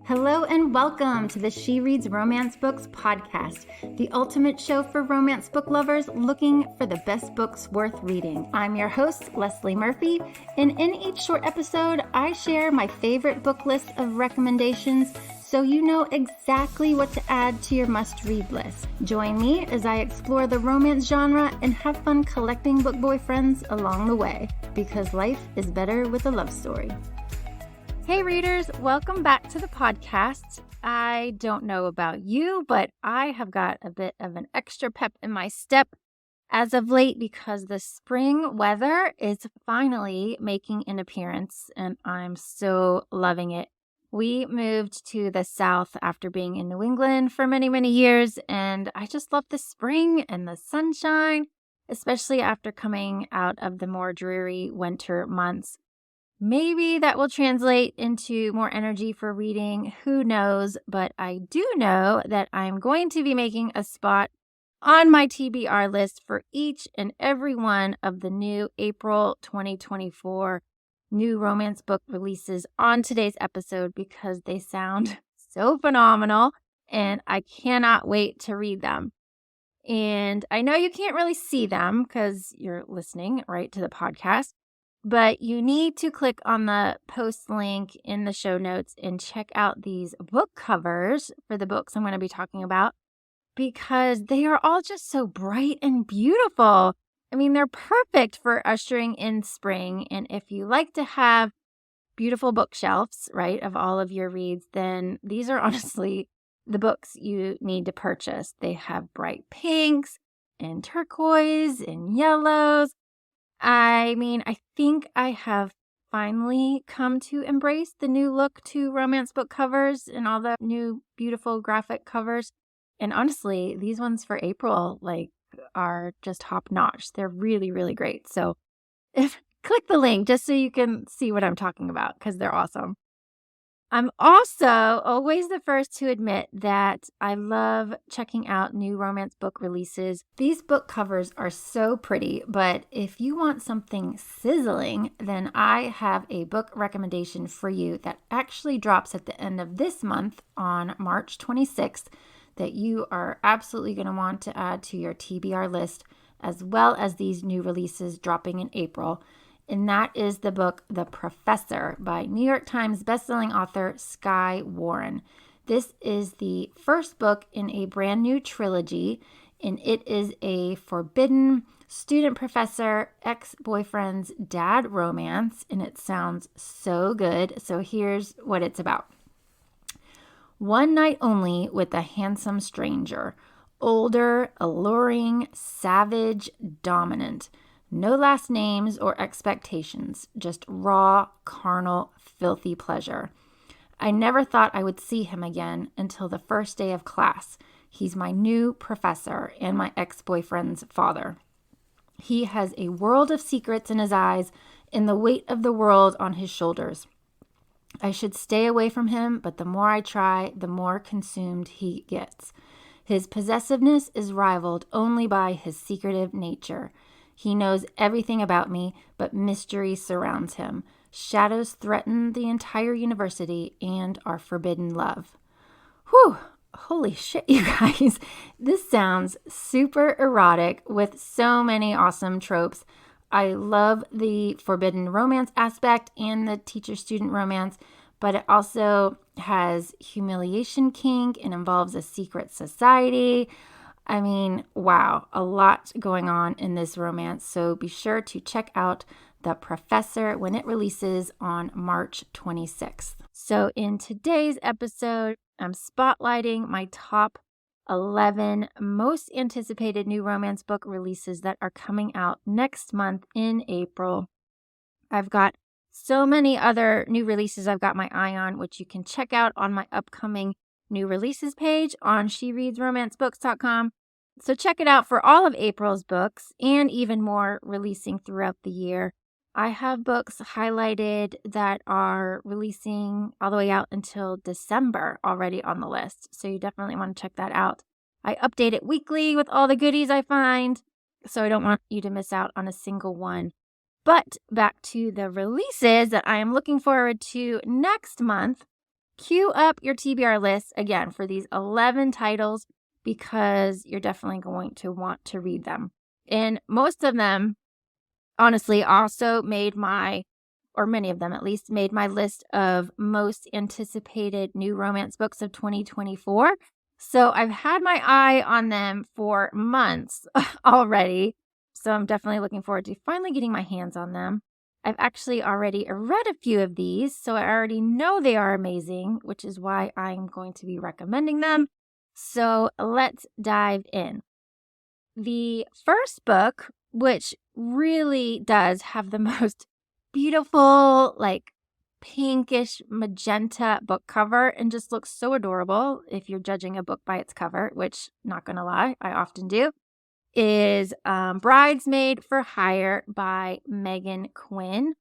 Hello and welcome to the She Reads Romance Books podcast, the ultimate show for romance book lovers looking for the best books worth reading. I'm your host, Leslie Murphy, and in each short episode, I share my favorite book list of recommendations so you know exactly what to add to your must-read list. Join me as I explore the romance genre and have fun collecting book boyfriends along the way, because life is better with a love story. Hey readers, welcome back to the podcast. I don't know about you, but I have got a bit of an extra pep in my step as of late because the spring weather is finally making an appearance and I'm so loving it. We moved to the South after being in New England for many, many years, and I just love the spring and the sunshine, especially after coming out of the more dreary winter months. Maybe that will translate into more energy for reading. Who knows? But I do know that I'm going to be making a spot on my TBR list for each and every one of the new April 2024 new romance book releases on today's episode because they sound so phenomenal and I cannot wait to read them. And I know you can't really see them because you're listening right to the podcast. But you need to click on the post link in the show notes and check out these book covers for the books I'm going to be talking about because they are all just so bright and beautiful. I mean, they're perfect for ushering in spring. And if you like to have beautiful bookshelves, right, of all of your reads, then these are honestly the books you need to purchase. They have bright pinks and turquoise and yellows. I mean, I think I have finally come to embrace the new look to romance book covers and all the new beautiful graphic covers. And honestly, these ones for April are just top notch. They're really, really great. So click the link just so you can see what I'm talking about because they're awesome. I'm also always the first to admit that I love checking out new romance book releases. These book covers are so pretty, but if you want something sizzling, then I have a book recommendation for you that actually drops at the end of this month on March 26th that you are absolutely going to want to add to your TBR list, as well as these new releases dropping in April. And that is the book, The Professor, by New York Times bestselling author Skye Warren. This is the first book in a brand new trilogy, and it is a forbidden student professor ex-boyfriend's dad romance, and it sounds so good. So here's what it's about. One night only with a handsome stranger, older, alluring, savage, dominant. No last names or expectations, just raw, carnal, filthy pleasure. I never thought I would see him again until the first day of class. He's my new professor and my ex-boyfriend's father. He has a world of secrets in his eyes and the weight of the world on his shoulders. I should stay away from him, but the more I try, the more consumed he gets. His possessiveness is rivaled only by his secretive nature. He knows everything about me, but mystery surrounds him. Shadows threaten the entire university and our forbidden love. Whew! Holy shit, you guys. This sounds super erotic with so many awesome tropes. I love the forbidden romance aspect and the teacher-student romance, but it also has humiliation kink and involves a secret society. I mean, wow, a lot going on in this romance. So be sure to check out The Professor when it releases on March 26th. So in today's episode, I'm spotlighting my top 11 most anticipated new romance book releases that are coming out next month in April. I've got so many other new releases I've got my eye on, which you can check out on my upcoming new releases page on shereadsromancebooks.com. So check it out for all of April's books and even more releasing throughout the year. I have books highlighted that are releasing all the way out until December already on the list. So you definitely want to check that out. I update it weekly with all the goodies I find, so I don't want you to miss out on a single one. But back to the releases that I am looking forward to next month. queue up your TBR list again for these 11 titles because you're definitely going to want to read them. And most of them, honestly, also made many of them at least, made my list of most anticipated new romance books of 2024. So I've had my eye on them for months already. So I'm definitely looking forward to finally getting my hands on them. I've actually already read a few of these, so I already know they are amazing, which is why I'm going to be recommending them. So let's dive in. The first book, which really does have the most beautiful, like pinkish magenta book cover and just looks so adorable if you're judging a book by its cover, which, not gonna lie, I often do, is Bridesmaid for Hire by Megan Quinn.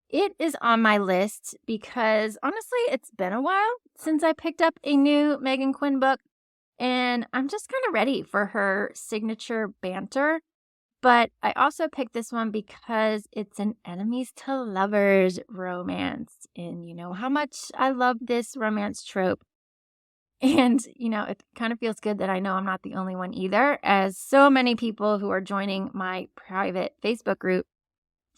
It is on my list because honestly, it's been a while since I picked up a new Megan Quinn book, and I'm just kind of ready for her signature banter. But I also picked this one because it's an enemies to lovers romance. And you know how much I love this romance trope. And, it kind of feels good that I know I'm not the only one either, as so many people who are joining my private Facebook group,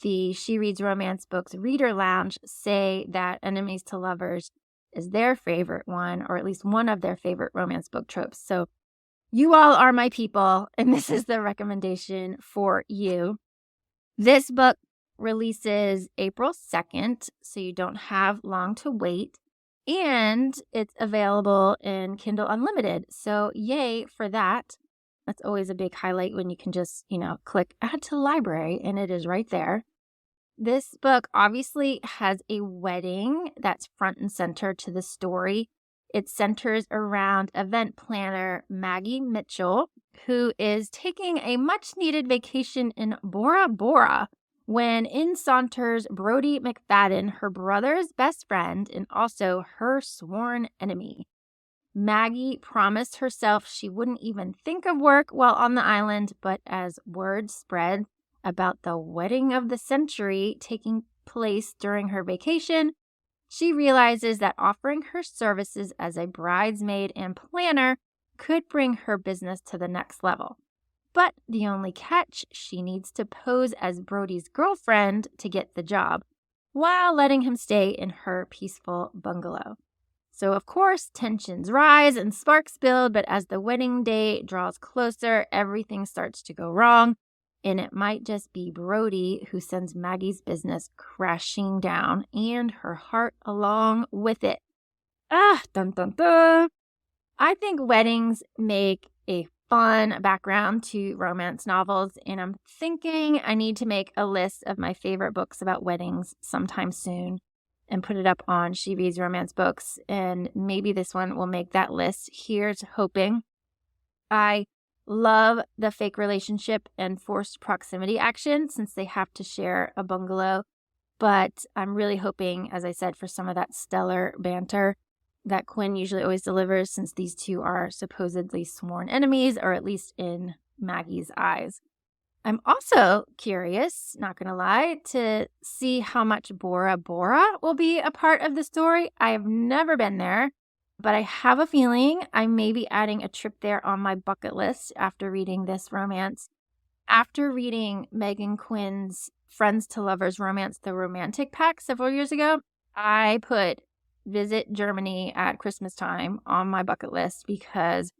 the She Reads Romance Books Reader Lounge, say that enemies to lovers is their favorite one, or at least one of their favorite romance book tropes. So you all are my people, and this is the recommendation for you. This book releases April 2nd, so you don't have long to wait. And it's available in Kindle Unlimited. So yay for that. That's always a big highlight when you can just, click add to library and it is right there. This book obviously has a wedding that's front and center to the story. It centers around event planner Maggie Mitchell, who is taking a much needed vacation in Bora Bora when in saunters Brody McFadden, her brother's best friend and also her sworn enemy. Maggie promised herself she wouldn't even think of work while on the island, but as word spread about the wedding of the century taking place during her vacation, she realizes that offering her services as a bridesmaid and planner could bring her business to the next level. But the only catch, she needs to pose as Brody's girlfriend to get the job, while letting him stay in her peaceful bungalow. So, of course, tensions rise and sparks build, but as the wedding day draws closer, everything starts to go wrong, and it might just be Brody who sends Maggie's business crashing down, and her heart along with it. Dun dun dun! I think weddings make a fun background to romance novels, and I'm thinking I need to make a list of my favorite books about weddings sometime soon and put it up on She Reads Romance Books, and maybe this one will make that list. Here's hoping. I love the fake relationship and forced proximity action since they have to share a bungalow, but I'm really hoping, as I said, for some of that stellar banter that Quinn usually always delivers, since these two are supposedly sworn enemies, or at least in Maggie's eyes. I'm also curious, not going to lie, to see how much Bora Bora will be a part of the story. I have never been there, but I have a feeling I may be adding a trip there on my bucket list after reading this romance. After reading Megan Quinn's Friends to Lovers romance, The Romantic Pack, several years ago, I put visit Germany at Christmas time on my bucket list because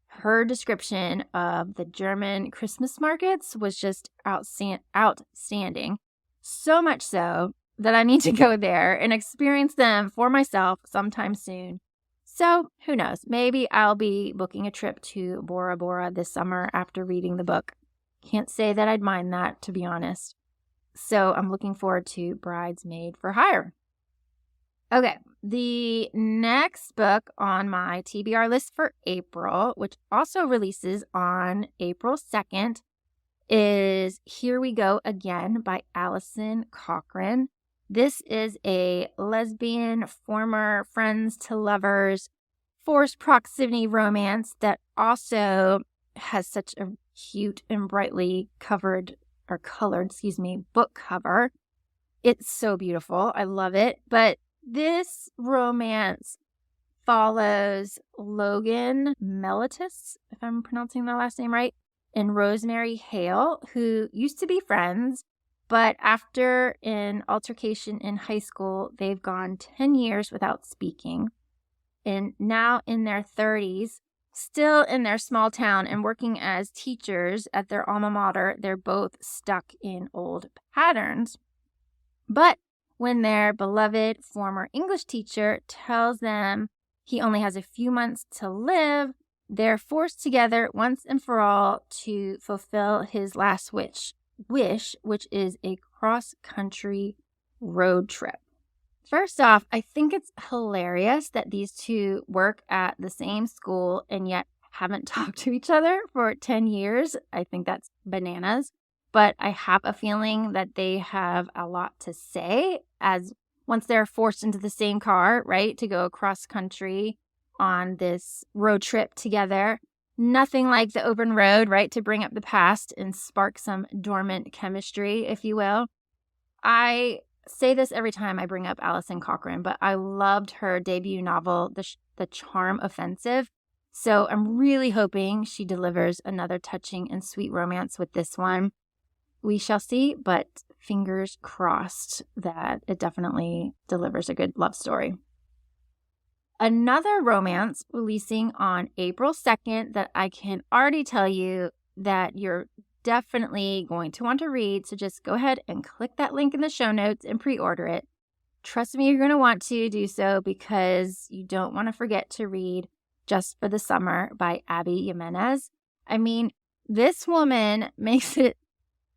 her description of the German Christmas markets was just outstanding. So much so that I need to go there and experience them for myself sometime soon. So who knows? Maybe I'll be booking a trip to Bora Bora this summer after reading the book. Can't say that I'd mind that, to be honest. So I'm looking forward to Bridesmaid for Hire. Okay, the next book on my TBR list for April, which also releases on April 2nd, is Here We Go Again by Allison Cochran. This is a lesbian, former friends to lovers, forced proximity romance that also has such a cute and brightly colored book cover. It's so beautiful. I love it. But this romance follows Logan Melitus, if I'm pronouncing their last name right, and Rosemary Hale, who used to be friends, but after an altercation in high school, they've gone 10 years without speaking. And now in their 30s, still in their small town and working as teachers at their alma mater, they're both stuck in old patterns. But when their beloved former English teacher tells them he only has a few months to live, they're forced together once and for all to fulfill his last wish, which is a cross-country road trip. First off, I think it's hilarious that these two work at the same school and yet haven't talked to each other for 10 years. I think that's bananas. But I have a feeling that they have a lot to say as once they're forced into the same car, right, to go across country on this road trip together. Nothing like the open road, right, to bring up the past and spark some dormant chemistry, if you will. I say this every time I bring up Alison Cochrane, but I loved her debut novel, The Charm Offensive. So I'm really hoping she delivers another touching and sweet romance with this one. We shall see, but fingers crossed that it definitely delivers a good love story. Another romance releasing on April 2nd that I can already tell you that you're definitely going to want to read. So just go ahead and click that link in the show notes and pre-order it. Trust me, you're going to want to do so because you don't want to forget to read Just for the Summer by Abby Jimenez. I mean, this woman makes it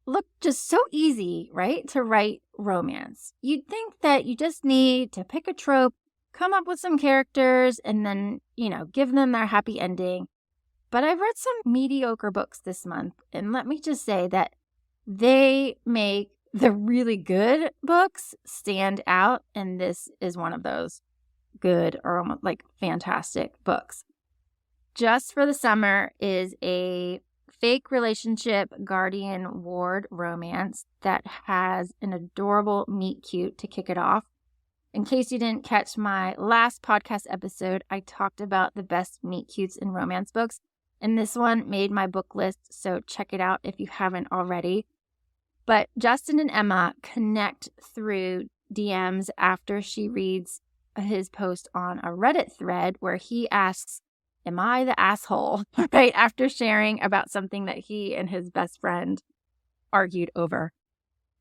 look just so easy, right, to write romance. You'd think that you just need to pick a trope, come up with some characters, and then, give them their happy ending. But I've read some mediocre books this month, and let me just say that they make the really good books stand out, and this is one of those good or almost like fantastic books. Just for the Summer is a fake relationship guardian ward romance that has an adorable meet cute to kick it off. In case you didn't catch my last podcast episode, I talked about the best meet cutes in romance books. And this one made my book list, so check it out if you haven't already. But Justin and Emma connect through DMs after she reads his post on a Reddit thread where he asks, "Am I the asshole?" right after sharing about something that he and his best friend argued over.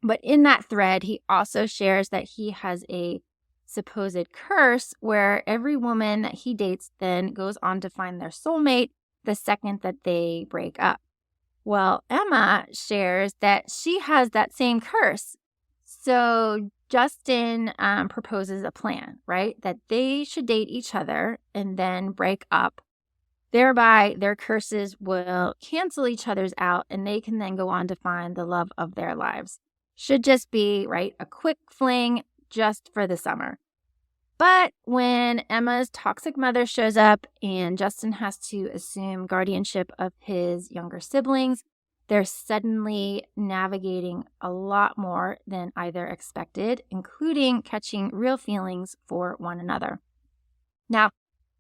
But in that thread, he also shares that he has a supposed curse where every woman that he dates then goes on to find their soulmate the second that they break up. Well, Emma shares that she has that same curse. So Justin proposes a plan, right? That they should date each other and then break up. Thereby, their curses will cancel each other's out and they can then go on to find the love of their lives. Should just be, right, a quick fling just for the summer. But when Emma's toxic mother shows up and Justin has to assume guardianship of his younger siblings, they're suddenly navigating a lot more than either expected, including catching real feelings for one another. Now,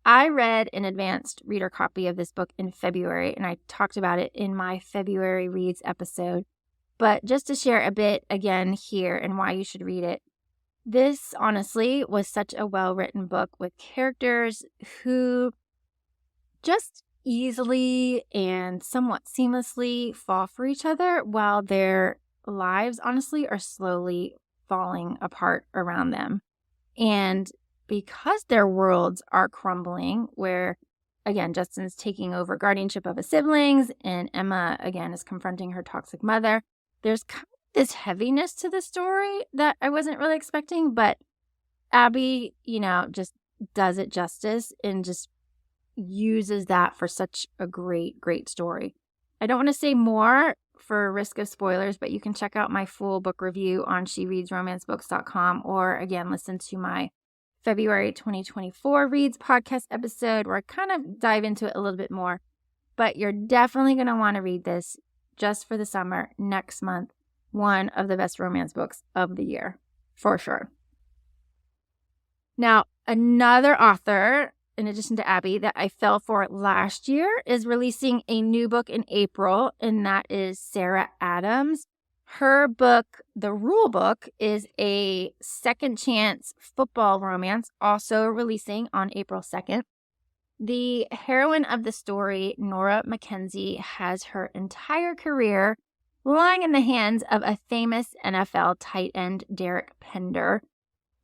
I read an advanced reader copy of this book in February, and I talked about it in my February Reads episode. But just to share a bit again here and why you should read it, this honestly was such a well-written book with characters who just easily and somewhat seamlessly fall for each other while their lives honestly are slowly falling apart around them. And because their worlds are crumbling, where again, Justin's taking over guardianship of his siblings and Emma again is confronting her toxic mother, there's kind of this heaviness to the story that I wasn't really expecting, but Abby, just does it justice and just uses that for such a great, great story. I don't want to say more for risk of spoilers, but you can check out my full book review on shereadsromancebooks.com or again, listen to my February 2024 Reads podcast episode where I kind of dive into it a little bit more. But you're definitely going to want to read this just for the summer next month. One of the best romance books of the year, for sure. Now, another author in addition to Abby, that I fell for last year is releasing a new book in April, and that is Sarah Adams. Her book, The Rule Book, is a second chance football romance, also releasing on April 2nd. The heroine of the story, Nora Mackenzie, has her entire career lying in the hands of a famous NFL tight end, Derek Pender.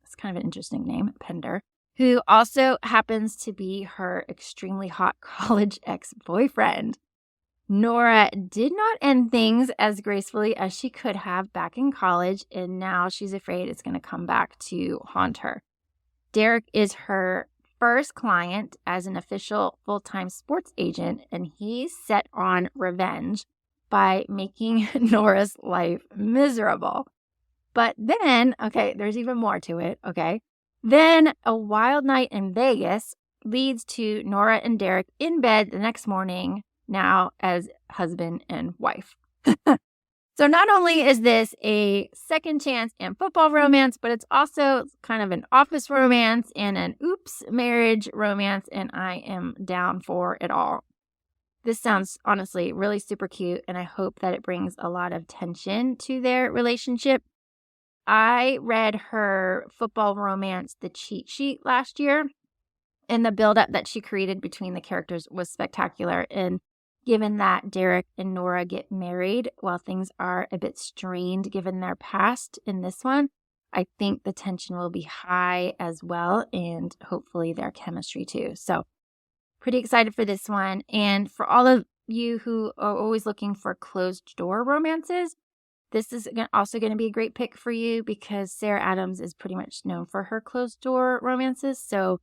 That's kind of an interesting name, Pender, who also happens to be her extremely hot college ex-boyfriend. Nora did not end things as gracefully as she could have back in college, and now she's afraid it's going to come back to haunt her. Derek is her first client as an official full-time sports agent, and he's set on revenge by making Nora's life miserable. But then, okay, there's even more to it, okay? Then a wild night in Vegas leads to Nora and Derek in bed the next morning, now as husband and wife. So not only is this a second chance and football romance, but it's also kind of an office romance and an oops marriage romance, and I am down for it all. This sounds honestly really super cute, and I hope that it brings a lot of tension to their relationship. I read her football romance, The Cheat Sheet, last year, and the buildup that she created between the characters was spectacular. And given that Derek and Nora get married while things are a bit strained given their past in this one, I think the tension will be high as well, and hopefully their chemistry too. So pretty excited for this one. And for all of you who are always looking for closed door romances, this is also going to be a great pick for you because Sarah Adams is pretty much known for her closed door romances. So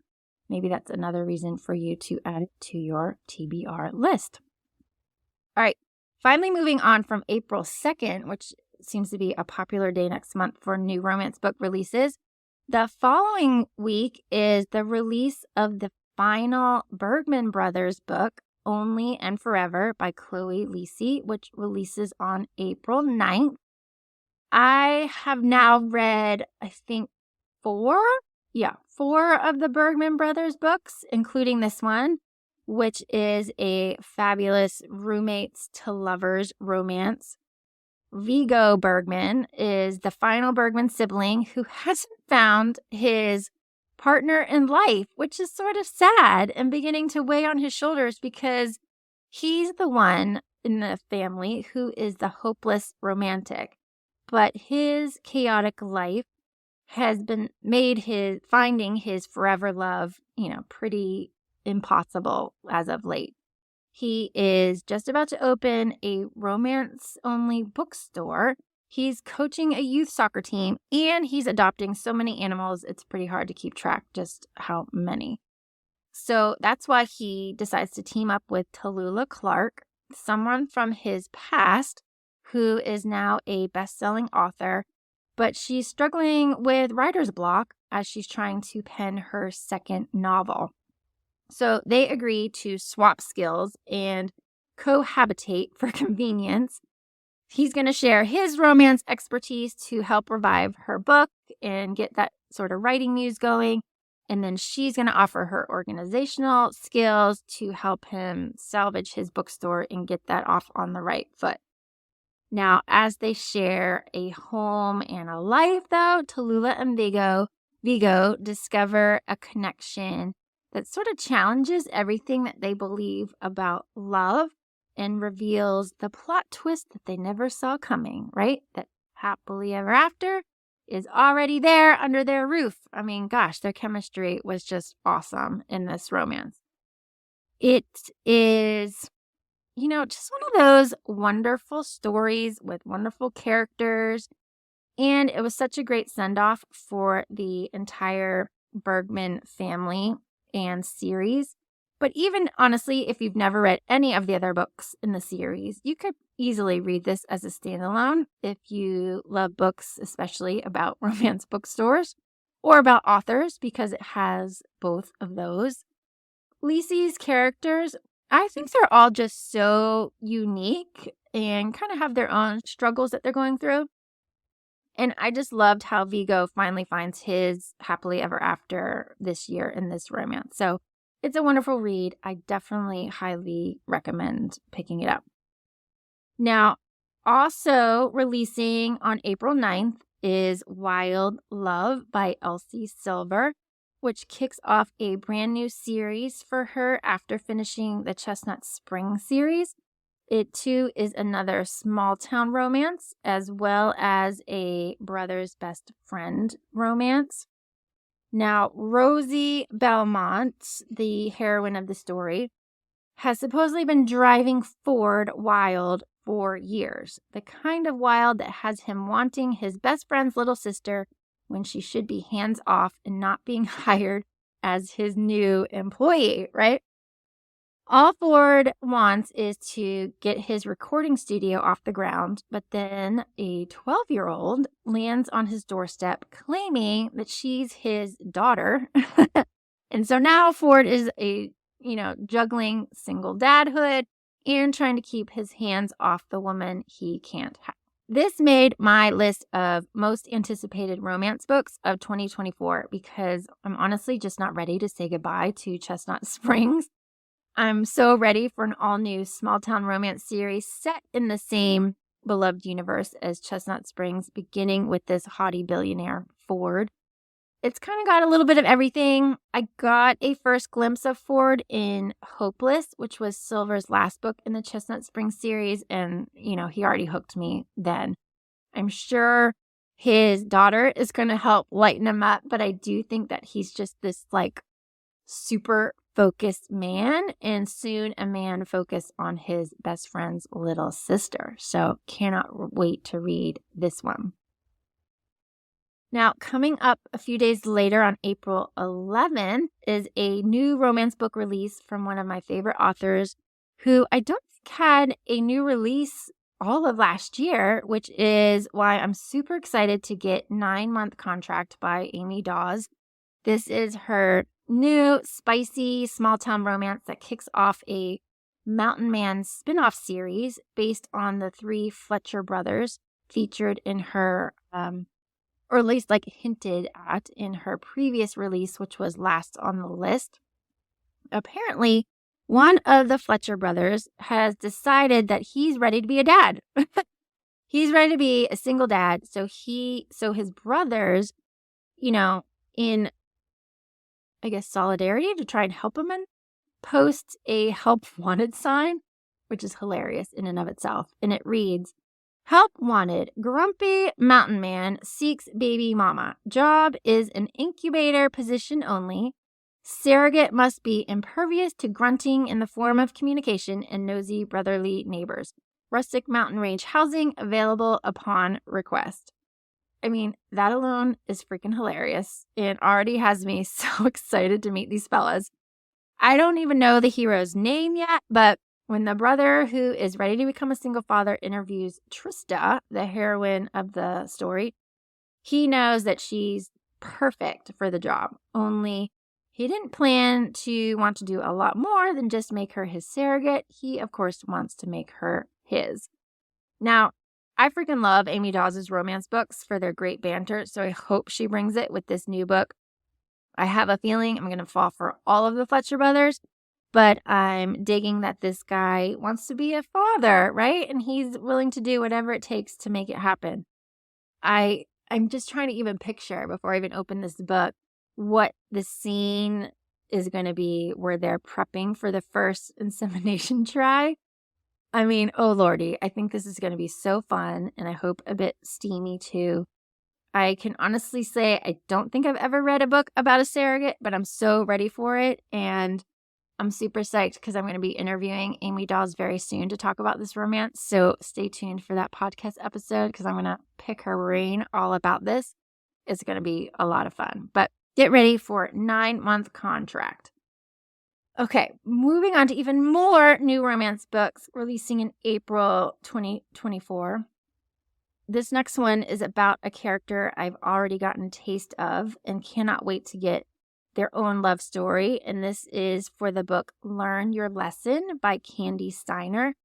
maybe that's another reason for you to add it to your TBR list. All right. Finally, moving on from April 2nd, which seems to be a popular day next month for new romance book releases. The following week is the release of the final Bergman Brothers book, Only and Forever by Chloe Lisi, which releases on April 9th. I have now read, I think, four of the Bergman Brothers books, including this one, which is a fabulous roommates to lovers romance. Viggo Bergman is the final Bergman sibling who hasn't found his partner in life, which is sort of sad and beginning to weigh on his shoulders because he's the one in the family who is the hopeless romantic. But his chaotic life has been made finding his forever love, pretty impossible as of late. He is just about to open a romance-only bookstore. He's coaching a youth soccer team, and he's adopting so many animals, it's pretty hard to keep track just how many. So that's why he decides to team up with Tallulah Clark, someone from his past who is now a best-selling author, but she's struggling with writer's block as she's trying to pen her second novel. So they agree to swap skills and cohabitate for convenience. He's going to share his romance expertise to help revive her book and get that sort of writing muse going. And then she's going to offer her organizational skills to help him salvage his bookstore and get that off on the right foot. Now, as they share a home and a life, though, Tallulah and Viggo discover a connection that sort of challenges everything that they believe about love and reveals the plot twist that they never saw coming, right? That happily ever after is already there under their roof. I mean, gosh, their chemistry was just awesome in this romance. It is, just one of those wonderful stories with wonderful characters. And it was such a great send-off for the entire Bergman family and series. But even honestly, if you've never read any of the other books in the series, you could easily read this as a standalone if you love books, especially about romance bookstores or about authors, because it has both of those. Lisi's characters, I think they're all just so unique and kind of have their own struggles that they're going through. And I just loved how Viggo finally finds his happily ever after this year in this romance. So It's a wonderful read. I definitely highly recommend picking it up. Now, also releasing on April 9th is Wild Love by Elsie Silver, which kicks off a brand new series for her after finishing the Chestnut Spring series. It too is another small town romance as well as a brother's best friend romance. Now, Rosie Belmont, the heroine of the story, has supposedly been driving Ford wild for years. The kind of wild that has him wanting his best friend's little sister when she should be hands off and not being hired as his new employee, right? All Ford wants is to get his recording studio off the ground, but then a 12-year-old lands on his doorstep claiming that she's his daughter. And so now Ford is juggling single dadhood and trying to keep his hands off the woman he can't have. This made my list of most anticipated romance books of 2024 because I'm honestly just not ready to say goodbye to Chestnut Springs. I'm so ready for an all-new small-town romance series set in the same beloved universe as Chestnut Springs, beginning with this haughty billionaire, Ford. It's kind of got a little bit of everything. I got a first glimpse of Ford in Hopeless, which was Silver's last book in the Chestnut Springs series, and, he already hooked me then. I'm sure his daughter is going to help lighten him up, but I do think that he's just this, super focused man, and soon a man focused on his best friend's little sister. So cannot wait to read this one. Now, coming up a few days later on April 11th is a new romance book release from one of my favorite authors who I don't think had a new release all of last year, which is why I'm super excited to get 9-Month Contract by Amy Dawes. This is her new, spicy, small-town romance that kicks off a Mountain Man spin-off series based on the 3 Fletcher brothers featured in her, or at least hinted at in her previous release, which was Last on the List. Apparently, one of the Fletcher brothers has decided that he's ready to be a dad. He's ready to be a single dad. So his brothers, in solidarity to try and help him post a help wanted sign, which is hilarious in and of itself. And it reads, "Help wanted. Grumpy mountain man seeks baby mama. Job is an incubator position only. Surrogate must be impervious to grunting in the form of communication and nosy brotherly neighbors. Rustic mountain range housing available upon request." I mean, that alone is freaking hilarious. It already has me so excited to meet these fellas. I don't even know the hero's name yet, but when the brother who is ready to become a single father interviews Trista, the heroine of the story, he knows that she's perfect for the job. Only he didn't plan to want to do a lot more than just make her his surrogate. He, of course, wants to make her his. Now, I freaking love Amy Dawes' romance books for their great banter, so I hope she brings it with this new book. I have a feeling I'm going to fall for all of the Fletcher brothers, but I'm digging that this guy wants to be a father, right? And he's willing to do whatever it takes to make it happen. I'm just trying to even picture, before I even open this book, what the scene is going to be where they're prepping for the first insemination try. I mean, oh lordy, I think this is going to be so fun, and I hope a bit steamy too. I can honestly say I don't think I've ever read a book about a surrogate, but I'm so ready for it, and I'm super psyched because I'm going to be interviewing Amy Dawes very soon to talk about this romance, so stay tuned for that podcast episode because I'm going to pick her brain all about this. It's going to be a lot of fun, but get ready for 9-Month Contract. Okay, moving on to even more new romance books releasing in April 2024. This next one is about a character I've already gotten a taste of and cannot wait to get their own love story. And this is for the book Learn Your Lesson by Candy Steiner.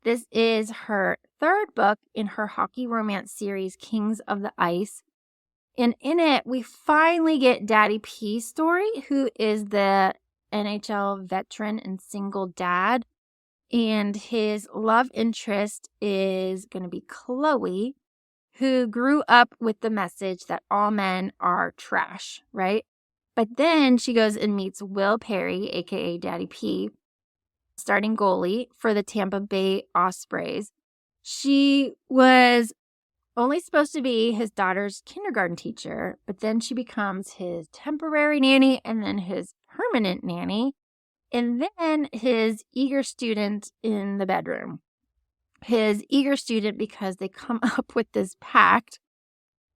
This is her 3rd book in her hockey romance series, Kings of the Ice. And in it, we finally get Daddy P's story, who is the NHL veteran and single dad. And his love interest is going to be Chloe, who grew up with the message that all men are trash, right? But then she goes and meets Will Perry, aka Daddy P, starting goalie for the Tampa Bay Ospreys. She was only supposed to be his daughter's kindergarten teacher, but then she becomes his temporary nanny and then his permanent nanny, and then his eager student in the bedroom. His eager student because they come up with this pact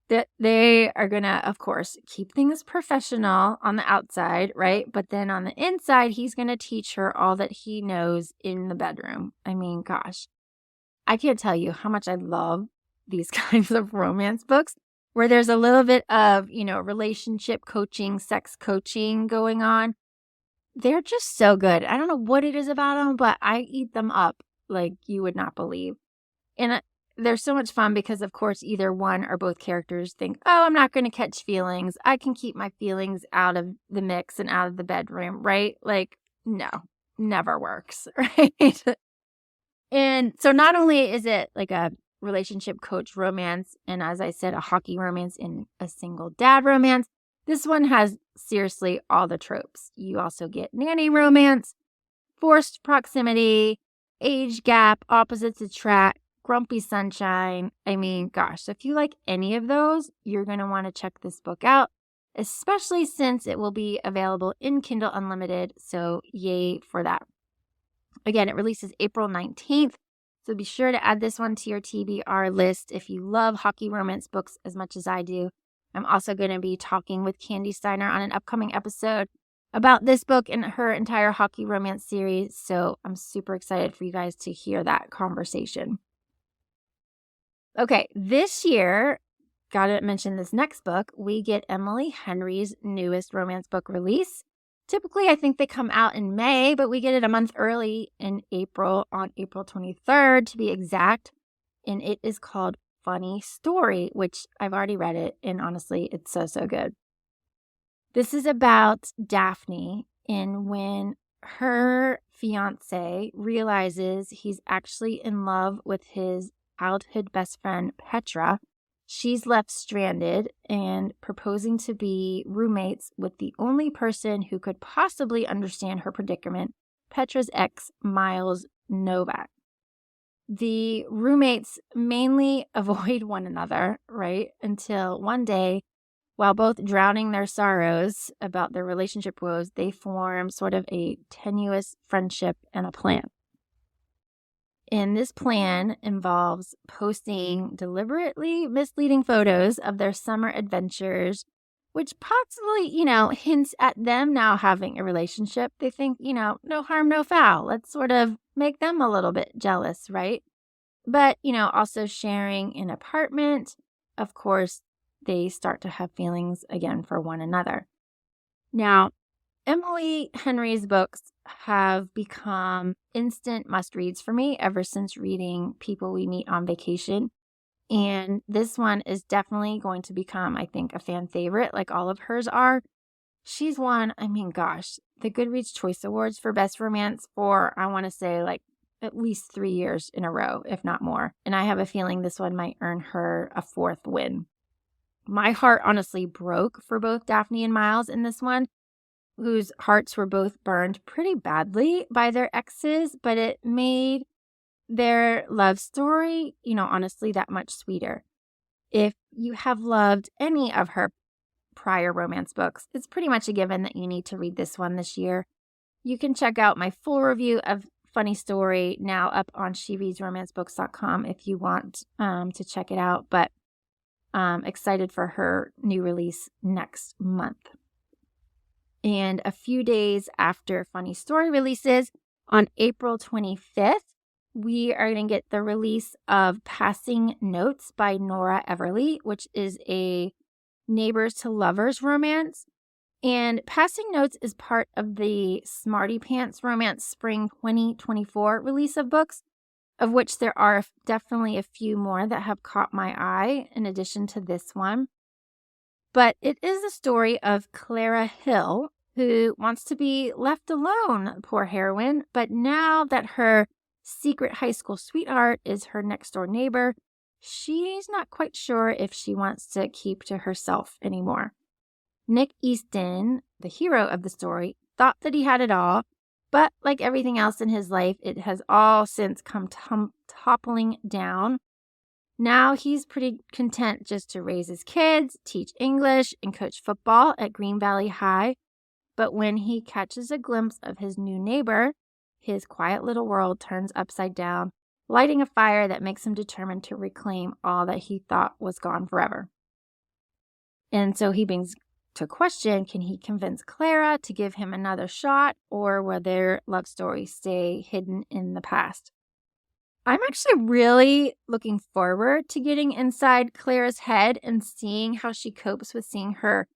that they are going to, of course, keep things professional on the outside, right? But then on the inside, he's going to teach her all that he knows in the bedroom. I mean, gosh, I can't tell you how much I love these kinds of romance books where there's a little bit of, relationship coaching, sex coaching going on. They're just so good. I don't know what it is about them, but I eat them up like you would not believe. And they're so much fun because, of course, either one or both characters think, oh, I'm not going to catch feelings. I can keep my feelings out of the mix and out of the bedroom, right? Like, no, never works, right? And so not only is it like a relationship coach romance, and as I said, a hockey romance and a single dad romance, this one has seriously all the tropes. You also get nanny romance, forced proximity, age gap, opposites attract, grumpy sunshine. I mean, gosh, if you like any of those, you're going to want to check this book out, especially since it will be available in Kindle Unlimited. So yay for that. Again, it releases April 19th. So be sure to add this one to your TBR list if you love hockey romance books as much as I do. I'm also going to be talking with Candy Steiner on an upcoming episode about this book and her entire hockey romance series. So I'm super excited for you guys to hear that conversation. Okay, this year, gotta mention this next book, we get Emily Henry's newest romance book release. Typically, I think they come out in May, but we get it a month early in April, on April 23rd to be exact. And it is called Funny Story, which I've already read it. And honestly, it's so, so good. This is about Daphne and when her fiance realizes he's actually in love with his childhood best friend, Petra. She's left stranded and proposing to be roommates with the only person who could possibly understand her predicament, Petra's ex, Miles Novak. The roommates mainly avoid one another, right? Until one day, while both drowning their sorrows about their relationship woes, they form sort of a tenuous friendship and a plan. And this plan involves posting deliberately misleading photos of their summer adventures, which possibly, hints at them now having a relationship. They think, no harm, no foul. Let's sort of make them a little bit jealous, right? But, also sharing an apartment. Of course, they start to have feelings again for one another. Now, Emily Henry's books have become instant must-reads for me ever since reading People We Meet on Vacation. And this one is definitely going to become, I think, a fan favorite like all of hers are. She's won, the Goodreads Choice Awards for Best Romance for, I want to say, like at least 3 years in a row, if not more. And I have a feeling this one might earn her a 4th win. My heart honestly broke for both Daphne and Miles in this one, whose hearts were both burned pretty badly by their exes, but it made their love story, honestly, that much sweeter. If you have loved any of her prior romance books, it's pretty much a given that you need to read this one this year. You can check out my full review of Funny Story now up on shereadsromancebooks.com if you want to check it out, but excited for her new release next month. And a few days after Funny Story releases, on April 25th, we are going to get the release of Passing Notes by Nora Everly, which is a neighbors to lovers romance. And Passing Notes is part of the Smarty Pants Romance Spring 2024 release of books, of which there are definitely a few more that have caught my eye in addition to this one. But it is the story of Clara Hill, who wants to be left alone, poor heroine. But now that her secret high school sweetheart is her next door neighbor, she's not quite sure if she wants to keep to herself anymore. Nick Easton, the hero of the story, thought that he had it all, but like everything else in his life, it has all since come toppling down. Now he's pretty content just to raise his kids, teach English, and coach football at Green Valley High. But when he catches a glimpse of his new neighbor, his quiet little world turns upside down, lighting a fire that makes him determined to reclaim all that he thought was gone forever. And so he brings to question, can he convince Clara to give him another shot, or will their love story stay hidden in the past? I'm actually really looking forward to getting inside Clara's head and seeing how she copes with seeing her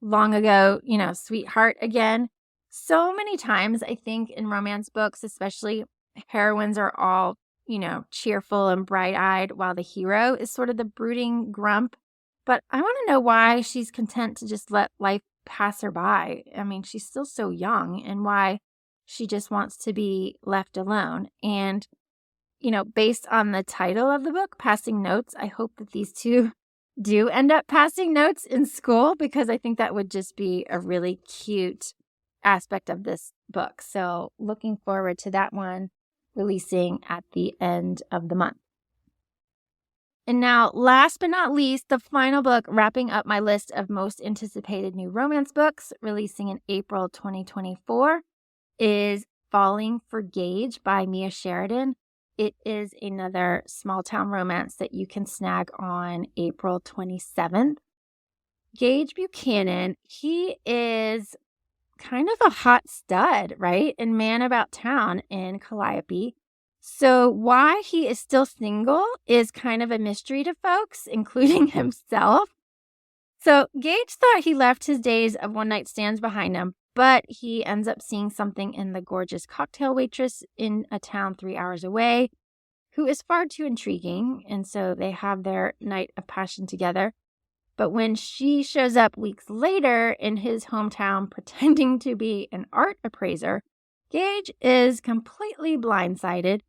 long ago, sweetheart again. So many times, I think in romance books, especially, heroines are all, cheerful and bright-eyed, while the hero is sort of the brooding grump. But I want to know why she's content to just let life pass her by. I mean, she's still so young, and why she just wants to be left alone. And based on the title of the book, Passing Notes, I hope that these two do end up passing notes in school, because I think that would just be a really cute aspect of this book. So looking forward to that one releasing at the end of the month. And now, last but not least, the final book wrapping up my list of most anticipated new romance books releasing in April 2024 is Falling for Gage by Mia Sheridan. It is another small town romance that you can snag on April 27th. Gage Buchanan, he is kind of a hot stud, right? And man about town in Calliope. So why he is still single is kind of a mystery to folks, including himself. So Gage thought he left his days of one-night stands behind him, but he ends up seeing something in the gorgeous cocktail waitress in a town 3 hours away, who is far too intriguing, and so they have their night of passion together. But when she shows up weeks later in his hometown pretending to be an art appraiser, Gage is completely blindsided,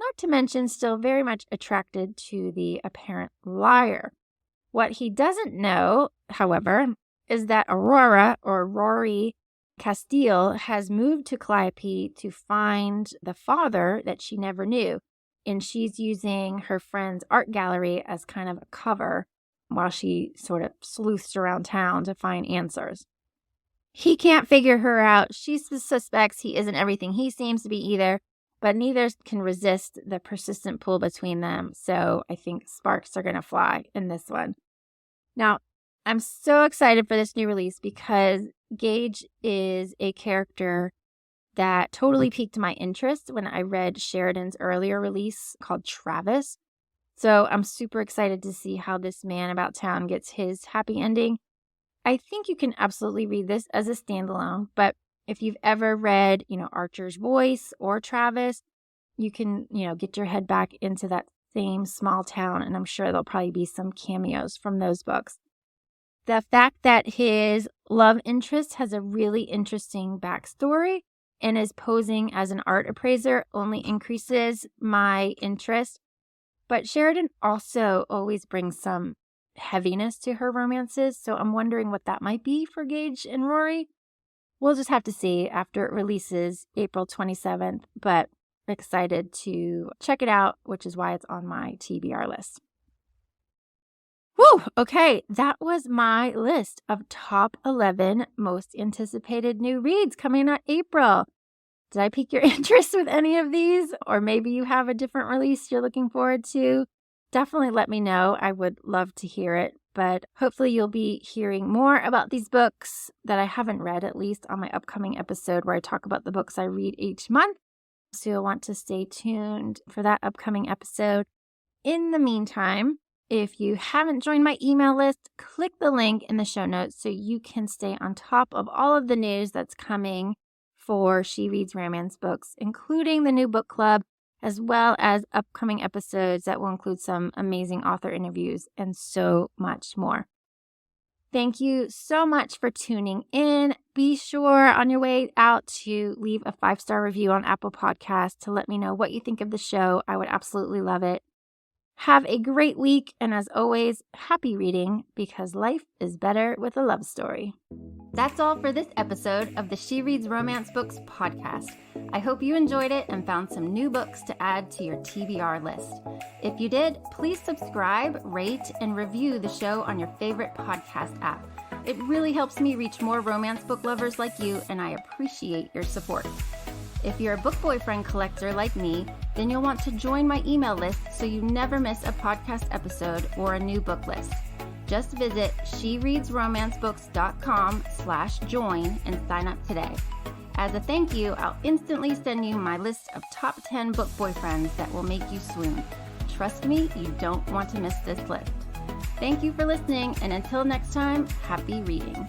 not to mention still very much attracted to the apparent liar. What he doesn't know, however, is that Aurora, or Rory Castile, has moved to Calliope to find the father that she never knew, and she's using her friend's art gallery as kind of a cover while she sort of sleuths around town to find answers. He can't figure her out. She suspects he isn't everything he seems to be either, but neither can resist the persistent pull between them. So I think sparks are going to fly in this one. Now, I'm so excited for this new release because Gage is a character that totally piqued my interest when I read Sheridan's earlier release called Travis. So I'm super excited to see how this man about town gets his happy ending. I think you can absolutely read this as a standalone, but if you've ever read, Archer's Voice or Travis, you can, get your head back into that same small town, and I'm sure there'll probably be some cameos from those books. The fact that his love interest has a really interesting backstory and is posing as an art appraiser only increases my interest. But Sheridan also always brings some heaviness to her romances, so I'm wondering what that might be for Gage and Rory. We'll just have to see after it releases April 27th, but excited to check it out, which is why it's on my TBR list. Whew, okay, that was my list of top 11 most anticipated new reads coming out April. Did I pique your interest with any of these? Or maybe you have a different release you're looking forward to? Definitely let me know. I would love to hear it. But hopefully you'll be hearing more about these books that I haven't read, at least on my upcoming episode where I talk about the books I read each month. So you'll want to stay tuned for that upcoming episode. In the meantime, if you haven't joined my email list, click the link in the show notes so you can stay on top of all of the news that's coming for She Reads Romance books, including the new book club, as well as upcoming episodes that will include some amazing author interviews and so much more. Thank you so much for tuning in. Be sure on your way out to leave a 5-star review on Apple Podcasts to let me know what you think of the show. I would absolutely love it. Have a great week, and as always, happy reading, because life is better with a love story. That's all for this episode of the She Reads Romance Books podcast. I hope you enjoyed it and found some new books to add to your TBR list. If you did, please subscribe, rate, and review the show on your favorite podcast app. It really helps me reach more romance book lovers like you, and I appreciate your support. If you're a book boyfriend collector like me, then you'll want to join my email list so you never miss a podcast episode or a new book list. Just visit shereadsromancebooks.com/join and sign up today. As a thank you, I'll instantly send you my list of top 10 book boyfriends that will make you swoon. Trust me, you don't want to miss this list. Thank you for listening, and until next time, happy reading.